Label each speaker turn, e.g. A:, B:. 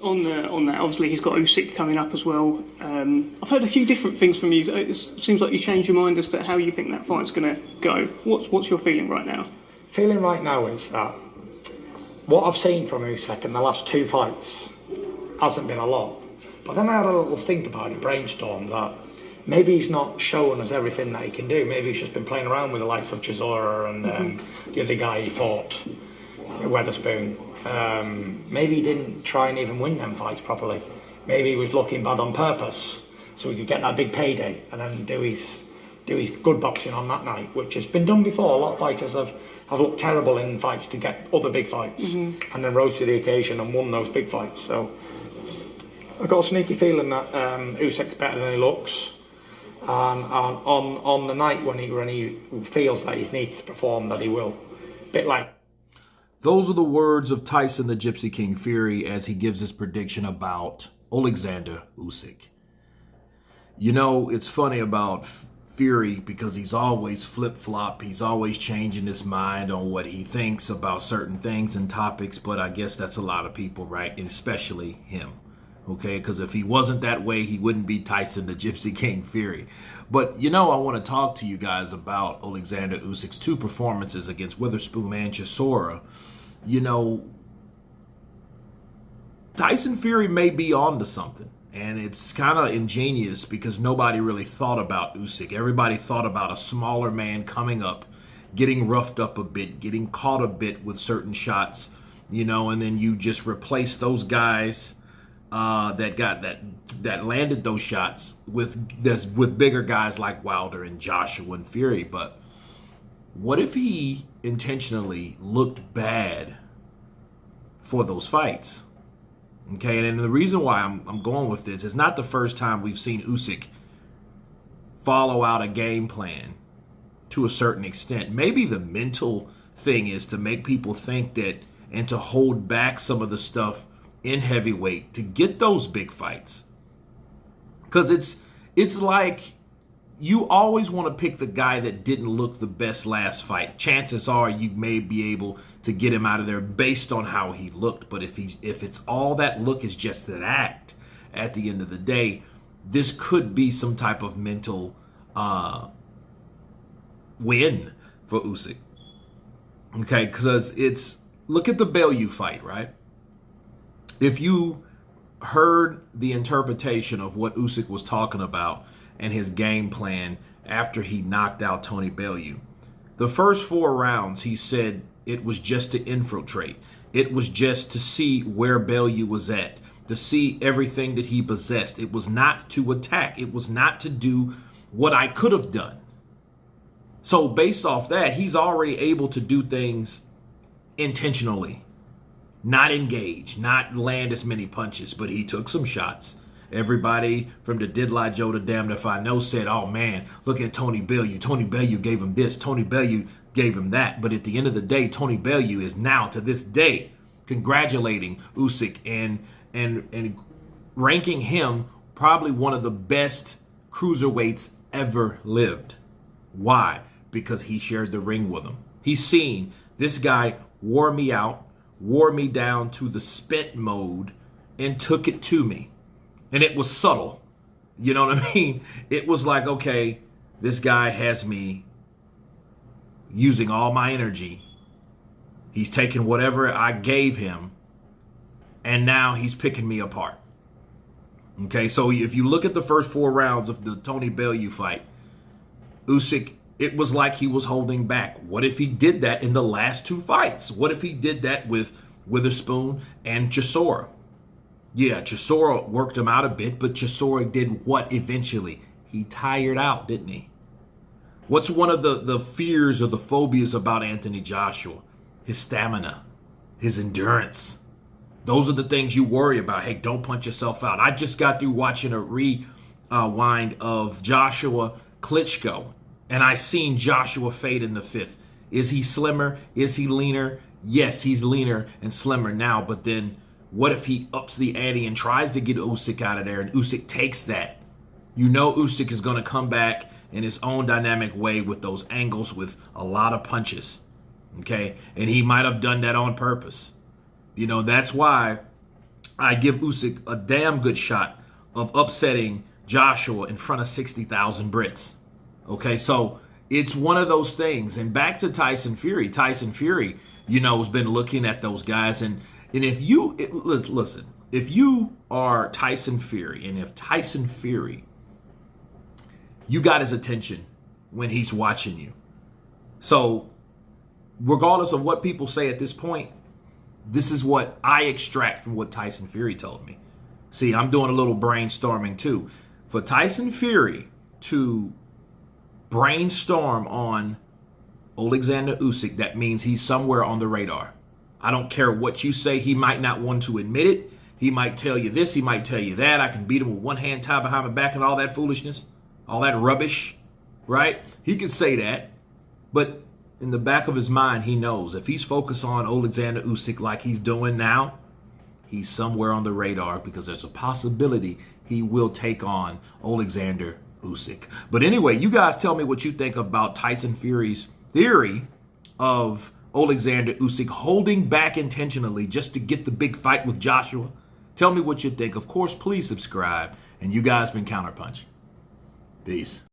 A: on that, obviously he's got Usyk coming up as well. I've heard a few different things from you. It seems like you changed your mind as to how you think that fight's going to go. What's your feeling right now?
B: Feeling right now is that what I've seen from Usyk in the last 2 fights hasn't been a lot. But then I had a little think about it, brainstorm, that maybe he's not showing us everything that he can do. Maybe he's just been playing around with the likes of Chisora and the other guy he fought, Witherspoon. Maybe he didn't try and even win them fights properly. Maybe he was looking bad on purpose so he could get that big payday and then do his good boxing on that night, which has been done before. A lot of fighters have looked terrible in fights to get other big fights and then rose to the occasion and won those big fights. So I've got a sneaky feeling that Usyk's better than he looks. And on the night when he feels that he needs to perform, that he will. Bit like.
C: Those are the words of Tyson the Gypsy King Fury as he gives his prediction about Oleksandr Usyk. You know, it's funny about Fury because he's always flip-flop. He's always changing his mind on what he thinks about certain things and topics, but I guess that's a lot of people, right? And especially him. Okay, because if he wasn't that way, he wouldn't be Tyson the Gypsy King Fury. But, you know, I want to talk to you guys about Oleksandr Usyk's 2 performances against Witherspoon and Chisora. You know, Tyson Fury may be on to something. And it's kind of ingenious because nobody really thought about Usyk. Everybody thought about a smaller man coming up, getting roughed up a bit, getting caught a bit with certain shots, you know, and then you just replace those guys that landed those shots with bigger guys like Wilder and Joshua and Fury. But what if he intentionally looked bad for those fights? Okay, and the reason why I'm going with this is not the first time we've seen Usyk follow out a game plan to a certain extent. Maybe the mental thing is to make people think that and to hold back some of the stuff in heavyweight to get those big fights. Because it's like you always want to pick the guy that didn't look the best last fight. Chances are you may be able to get him out of there based on how he looked. But if it's all that look is just an act at the end of the day, this could be some type of mental win for Usyk. Okay, because look at the Bellew fight, right? If you heard the interpretation of what Usyk was talking about and his game plan after he knocked out Tony Bellew, the first 4 rounds he said it was just to infiltrate. It was just to see where Bellew was at, to see everything that he possessed. It was not to attack. It was not to do what I could have done. So based off that, he's already able to do things intentionally. Not engage, not land as many punches, but he took some shots. Everybody from the Didlai Joe to Damned If I Know said, oh man, look at Tony Bellew. Tony Bellew gave him this. Tony Bellew gave him that. But at the end of the day, Tony Bellew is now to this day congratulating Usyk and ranking him probably one of the best cruiserweights ever lived. Why? Because he shared the ring with him. He's seen this guy wore me out, wore me down to the spent mode, and took it to me. And it was subtle. You know what I mean? It was like, okay, this guy has me using all my energy. He's taking whatever I gave him, and now he's picking me apart. Okay, so if you look at the first 4 rounds of the Tony Bellew fight, Usyk, it was like he was holding back. What if he did that in the last 2 fights? What if he did that with Witherspoon and Chisora? Yeah, Chisora worked him out a bit, but Chisora did what eventually? He tired out, didn't he? What's one of the fears or the phobias about Anthony Joshua? His stamina, his endurance. Those are the things you worry about. Hey, don't punch yourself out. I just got through watching a rewind of Joshua Klitschko, and I seen Joshua fade in the 5th. Is he slimmer? Is he leaner? Yes, he's leaner and slimmer now, but then what if he ups the ante and tries to get Usyk out of there and Usyk takes that? You know Usyk is going to come back in his own dynamic way with those angles with a lot of punches, okay? And he might have done that on purpose. You know, that's why I give Usyk a damn good shot of upsetting Joshua in front of 60,000 Brits. Okay, so it's one of those things. And back to Tyson Fury. Tyson Fury, has been looking at those guys. And if listen, if you are Tyson Fury, and if Tyson Fury, you got his attention when he's watching you. So regardless of what people say at this point, this is what I extract from what Tyson Fury told me. See, I'm doing a little brainstorming too. For Tyson Fury to brainstorm on Oleksandr Usyk, that means he's somewhere on the radar. I don't care what you say. He might not want to admit it. He might tell you this. He might tell you that. I can beat him with one hand tied behind my back and all that foolishness, all that rubbish, right? He could say that, but in the back of his mind, he knows if he's focused on Oleksandr Usyk like he's doing now, he's somewhere on the radar because there's a possibility he will take on Oleksandr Usyk. But anyway, you guys tell me what you think about Tyson Fury's theory of Oleksandr Usyk holding back intentionally just to get the big fight with Joshua. Tell me what you think. Of course, please subscribe. And you guys been Counterpunch. Peace.